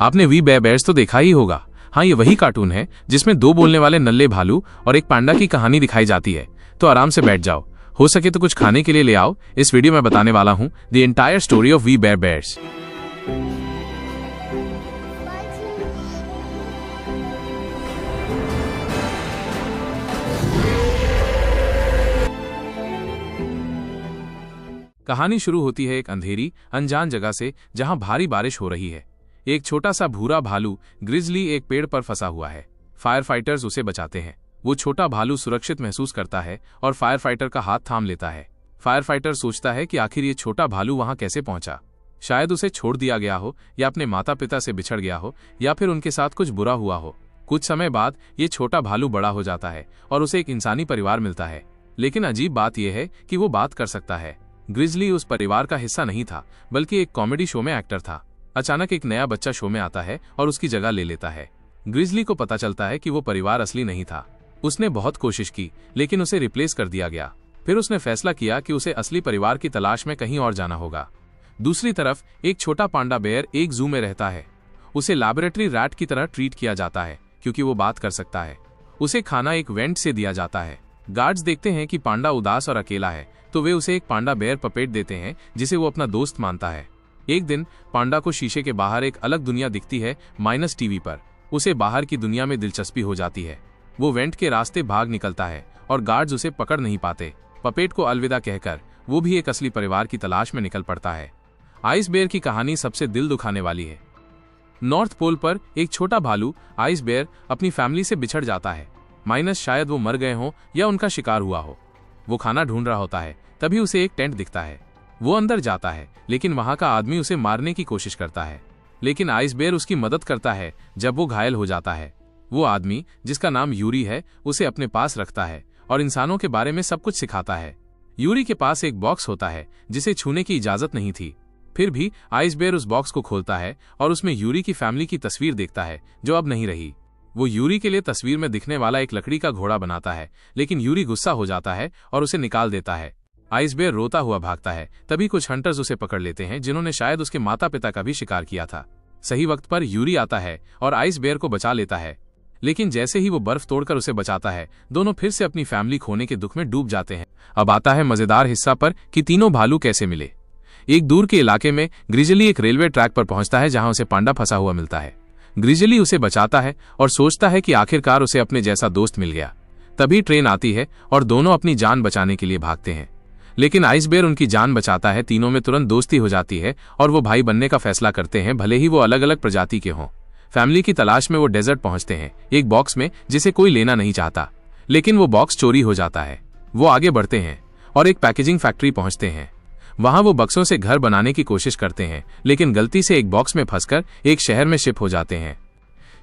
आपने we bears तो देखा ही होगा। हाँ, ये वही कार्टून है जिसमें दो बोलने वाले नल्ले भालू और एक पांडा की कहानी दिखाई जाती है। तो आराम से बैठ जाओ, हो सके तो कुछ खाने के लिए ले आओ। इस वीडियो में बताने वाला हूँ the entire story of We Bare. कहानी शुरू होती है एक अंधेरी अनजान जगह से जहां भारी बारिश हो रही है। एक छोटा सा भूरा भालू ग्रिजली एक पेड़ पर फंसा हुआ है। फायर फाइटर्स उसे बचाते हैं। वो छोटा भालू सुरक्षित महसूस करता है और फायर फाइटर का हाथ थाम लेता है। फायर फाइटर सोचता है कि आखिर ये छोटा भालू वहां कैसे पहुंचा। शायद उसे छोड़ दिया गया हो, या अपने माता पिता से बिछड़ गया हो, या फिर उनके साथ कुछ बुरा हुआ हो। कुछ समय बाद ये छोटा भालू बड़ा हो जाता है और उसे एक इंसानी परिवार मिलता है। लेकिन अजीब बात यह है कि वो बात कर सकता है। ग्रिजली उस परिवार का हिस्सा नहीं था, बल्कि एक कॉमेडी शो में एक्टर था। अचानक एक नया बच्चा शो में आता है और उसकी जगह ले लेता है। ग्रिजली को पता चलता है कि वो परिवार असली नहीं था। उसने बहुत कोशिश की, लेकिन उसे रिप्लेस कर दिया गया। फिर उसने फैसला किया कि उसे असली परिवार की तलाश में कहीं और जाना होगा। दूसरी तरफ एक छोटा पांडा बेयर एक जू में रहता है। उसे लैबोरेटरी रैट की तरह ट्रीट किया जाता है क्योंकि वो बात कर सकता है। उसे खाना एक वेंट से दिया जाता है। गार्ड्स देखते हैं कि पांडा उदास और अकेला है, तो वे उसे एक पांडा बेयर पपेट देते हैं जिसे वो अपना दोस्त मानता है। एक दिन पांडा को शीशे के बाहर एक अलग दुनिया दिखती है, माइनस टीवी पर। उसे बाहर की दुनिया में दिलचस्पी हो जाती है। वो वेंट के रास्ते भाग निकलता है और गार्ड्स उसे पकड़ नहीं पाते। पपेट को अलविदा कहकर वो भी एक असली परिवार की तलाश में निकल पड़ता है। आइस बेयर की कहानी सबसे दिल दुखाने वाली है। नॉर्थ पोल पर एक छोटा भालू आइस बेयर अपनी फैमिली से बिछड़ जाता है। माइनस शायद वो मर गए हों या उनका शिकार हुआ हो। वो खाना ढूंढ रहा होता है, तभी उसे एक टेंट दिखता है। वो अंदर जाता है, लेकिन वहां का आदमी उसे मारने की कोशिश करता है। लेकिन आइस बेयर उसकी मदद करता है जब वो घायल हो जाता है। वो आदमी, जिसका नाम यूरी है, उसे अपने पास रखता है और इंसानों के बारे में सब कुछ सिखाता है। यूरी के पास एक बॉक्स होता है जिसे छूने की इजाजत नहीं थी। फिर भी आइस बेयर उस बॉक्स को खोलता है और उसमें यूरी की फैमिली की तस्वीर देखता है जो अब नहीं रही। वो यूरी के लिए तस्वीर में दिखने वाला एक लकड़ी का घोड़ा बनाता है, लेकिन यूरी गुस्सा हो जाता है और उसे निकाल देता है। आइस बेयर रोता हुआ भागता है। तभी कुछ हंटर्स उसे पकड़ लेते हैं जिन्होंने शायद उसके माता पिता का भी शिकार किया था। सही वक्त पर यूरी आता है और आइस बेयर को बचा लेता है। लेकिन जैसे ही वो बर्फ तोड़कर उसे बचाता है, दोनों फिर से अपनी फैमिली खोने के दुख में डूब जाते हैं। अब आता है मजेदार हिस्सा पर कि तीनों भालू कैसे मिले। एक दूर के इलाके में ग्रिजली एक रेलवे ट्रैक पर पहुंचता है जहां उसे पांडा फंसा हुआ मिलता है। ग्रिजली उसे बचाता है और सोचता है कि आखिरकार उसे अपने जैसा दोस्त मिल गया। तभी ट्रेन आती है और दोनों अपनी जान बचाने के लिए भागते हैं। लेकिन आइस बेयर उनकी जान बचाता है। तीनों में तुरंत दोस्ती हो जाती है और वो भाई बनने का फैसला करते हैं, भले ही वो अलग अलग प्रजाति के हों। फैमिली की तलाश में वो डेजर्ट पहुंचते हैं, एक बॉक्स में जिसे कोई लेना नहीं चाहता। लेकिन वो बॉक्स चोरी हो जाता है। वो आगे बढ़ते हैं और एक पैकेजिंग फैक्ट्री पहुंचते हैं। वहां वो बक्सों से घर बनाने की कोशिश करते हैं, लेकिन गलती से एक बॉक्स में फंसकर एक शहर में शिप हो जाते हैं।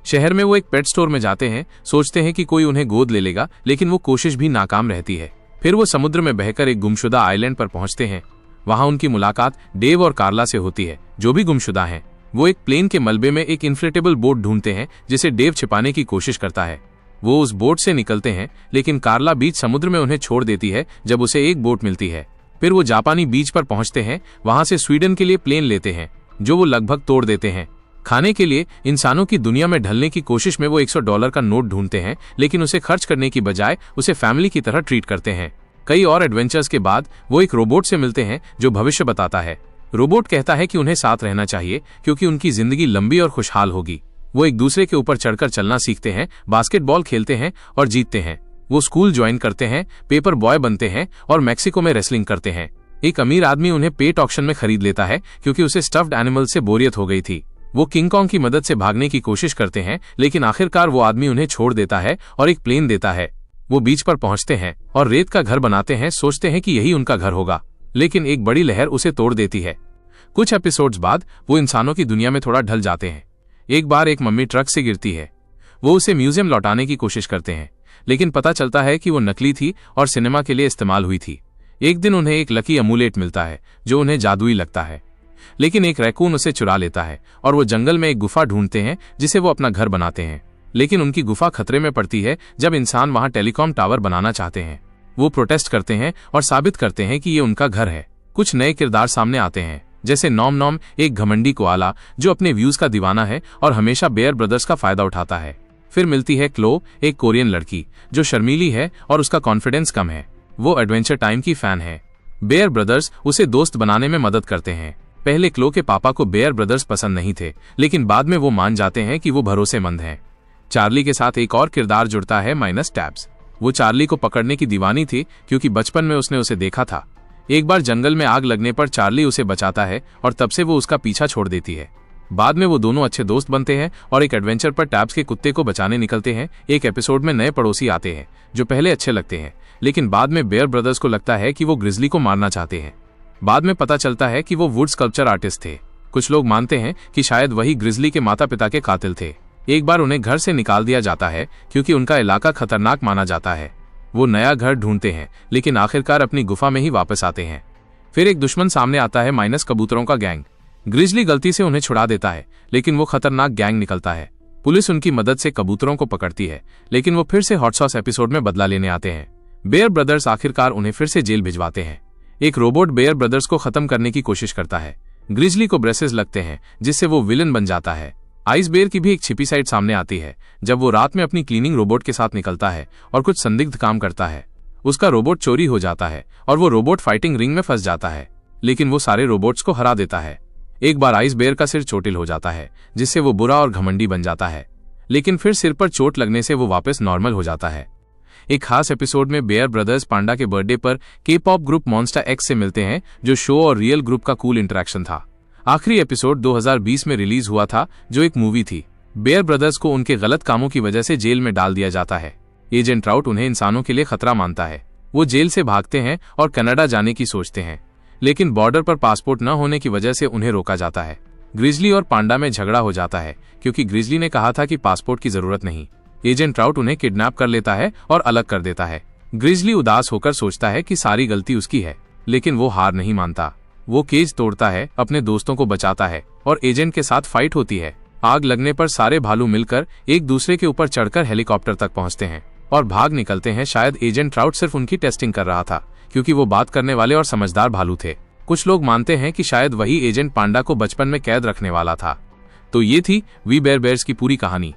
शहर में वो एक पेट स्टोर में जाते हैं, सोचते हैं कि कोई उन्हें गोद ले लेगा, लेकिन वो कोशिश भी नाकाम रहती है। फिर वो समुद्र में बहकर एक गुमशुदा आइलैंड पर पहुंचते हैं। वहां उनकी मुलाकात डेव और कार्ला से होती है, जो भी गुमशुदा हैं। वो एक प्लेन के मलबे में एक इन्फ्लेटेबल बोट ढूंढते हैं जिसे डेव छिपाने की कोशिश करता है। वो उस बोट से निकलते हैं, लेकिन कार्ला बीच समुद्र में उन्हें छोड़ देती है जब उसे एक बोट मिलती है। फिर वो जापानी बीच पर पहुंचते हैं। वहां से स्वीडन के लिए प्लेन लेते हैं, जो वो लगभग तोड़ देते हैं। खाने के लिए इंसानों की दुनिया में ढलने की कोशिश में वो $100 का नोट ढूंढते हैं, लेकिन उसे खर्च करने की बजाय उसे फैमिली की तरह ट्रीट करते हैं। कई और एडवेंचर्स के बाद वो एक रोबोट से मिलते हैं जो भविष्य बताता है। रोबोट कहता है कि उन्हें साथ रहना चाहिए क्योंकि उनकी जिंदगी लंबी और खुशहाल होगी। वो एक दूसरे के ऊपर चढ़कर चलना सीखते हैं, बास्केटबॉल खेलते हैं और जीतते हैं। वो स्कूल ज्वाइन करते हैं, पेपर बॉय बनते हैं और मैक्सिको में रेसलिंग करते हैं। एक अमीर आदमी उन्हें पेट ऑक्शन में खरीद लेता है क्योंकि उसे स्टफ्ड एनिमल से बोरियत हो गई थी। वो किंग कॉन्ग की मदद से भागने की कोशिश करते हैं, लेकिन आखिरकार वो आदमी उन्हें छोड़ देता है और एक प्लेन देता है। वो बीच पर पहुंचते हैं और रेत का घर बनाते हैं, सोचते हैं कि यही उनका घर होगा, लेकिन एक बड़ी लहर उसे तोड़ देती है। कुछ एपिसोड्स बाद वो इंसानों की दुनिया में थोड़ा ढल जाते हैं। एक बार एक मम्मी ट्रक से गिरती है। वो उसे म्यूजियम लौटाने की कोशिश करते हैं, लेकिन पता चलता है कि वो नकली थी और सिनेमा के लिए इस्तेमाल हुई थी। एक दिन उन्हें एक लकी अमूलेट मिलता है जो उन्हें जादुई लगता है, लेकिन एक रैकून उसे चुरा लेता है और वो जंगल में एक गुफा ढूंढते हैं जिसे वो अपना घर बनाते हैं। लेकिन उनकी गुफा खतरे में पड़ती है जब इंसान वहां टेलीकॉम टावर बनाना चाहते हैं। वो प्रोटेस्ट करते हैं और साबित करते हैं कि ये उनका घर है। कुछ नए किरदार सामने आते हैं, जैसे नॉम नॉम, एक घमंडी कोआला जो अपने व्यूज का दीवाना है और हमेशा बेयर ब्रदर्स का फायदा उठाता है। फिर मिलती है क्लो, एक कोरियन लड़की जो शर्मीली है और उसका कॉन्फिडेंस कम है। वो एडवेंचर टाइम की फैन है। बेयर ब्रदर्स उसे दोस्त बनाने में मदद करते हैं। पहले क्लो के पापा को बेयर ब्रदर्स पसंद नहीं थे, लेकिन बाद में वो मान जाते हैं कि वो भरोसेमंद हैं। चार्ली के साथ एक और किरदार जुड़ता है, माइनस टैब्स। वो चार्ली को पकड़ने की दीवानी थी क्योंकि बचपन में उसने उसे देखा था। एक बार जंगल में आग लगने पर चार्ली उसे बचाता है और तब से वो उसका पीछा छोड़ देती है। बाद में वो दोनों अच्छे दोस्त बनते हैं और एक एडवेंचर पर टैब्स के कुत्ते को बचाने निकलते हैं। एक एपिसोड में नए पड़ोसी आते हैं जो पहले अच्छे लगते हैं, लेकिन बाद में बेयर ब्रदर्स को लगता है कि वो ग्रिजली को मारना चाहते हैं। बाद में पता चलता है कि वो वुड स्कल्पचर आर्टिस्ट थे। कुछ लोग मानते हैं कि शायद वही ग्रिजली के माता पिता के कातिल थे। एक बार उन्हें घर से निकाल दिया जाता है क्योंकि उनका इलाका खतरनाक माना जाता है। वो नया घर ढूंढते हैं, लेकिन आखिरकार अपनी गुफा में ही वापस आते हैं। फिर एक दुश्मन सामने आता है, माइनस कबूतरों का गैंग। ग्रिजली गलती से उन्हें छुड़ा देता है, लेकिन वो खतरनाक गैंग निकलता है। पुलिस उनकी मदद से कबूतरों को पकड़ती है, लेकिन वो फिर से हॉट सॉस एपिसोड में बदला लेने आते हैं। बेयर ब्रदर्स आखिरकार उन्हें फिर से जेल भिजवाते हैं। एक रोबोट बेयर ब्रदर्स को खत्म करने की कोशिश करता है। ग्रिजली को ब्रेसेस लगते हैं, जिससे वो विलन बन जाता है। आइस बेयर की भी एक छिपी साइड सामने आती है जब वो रात में अपनी क्लीनिंग रोबोट के साथ निकलता है और कुछ संदिग्ध काम करता है। उसका रोबोट चोरी हो जाता है और वो रोबोट फाइटिंग रिंग में फंस जाता है, लेकिन वो सारे रोबोट्स को हरा देता है। एक बार आइस बेयर का सिर चोटिल हो जाता है, जिससे वो बुरा और घमंडी बन जाता है, लेकिन फिर सिर पर चोट लगने से वो वापस नॉर्मल हो जाता है। एक खास एपिसोड में बेयर ब्रदर्स पांडा के बर्थडे पर के-पॉप ग्रुप मॉन्स्टा एक्स से मिलते हैं, जो शो और रियल ग्रुप का कूल इंटरेक्शन था। आखिरी एपिसोड 2020 में रिलीज हुआ था, जो एक मूवी थी। बेयर ब्रदर्स को उनके गलत कामों की वजह से जेल में डाल दिया जाता है। एजेंट ट्राउट उन्हें इंसानों के लिए खतरा मानता है। वो जेल से भागते हैं और कनाडा जाने की सोचते हैं, लेकिन बॉर्डर पर पासपोर्ट न होने की वजह से उन्हें रोका जाता है। ग्रिजली और पांडा में झगड़ा हो जाता है क्योंकि ग्रिजली ने कहा था कि पासपोर्ट की जरूरत नहीं। एजेंट ट्राउट उन्हें किडनैप कर लेता है और अलग कर देता है। ग्रिजली उदास होकर सोचता है कि सारी गलती उसकी है, लेकिन वो हार नहीं मानता। वो केज तोड़ता है, अपने दोस्तों को बचाता है और एजेंट के साथ फाइट होती है। आग लगने पर सारे भालू मिलकर एक दूसरे के ऊपर चढ़कर हेलीकॉप्टर तक पहुंचते हैं और भाग निकलते हैं। शायद एजेंट ट्राउट सिर्फ उनकी टेस्टिंग कर रहा था, क्योंकि वो बात करने वाले और समझदार भालू थे। कुछ लोग मानते हैं कि शायद वही एजेंट पांडा को बचपन में कैद रखने वाला था। तो ये थी वी बेयर बेयर्स की पूरी कहानी।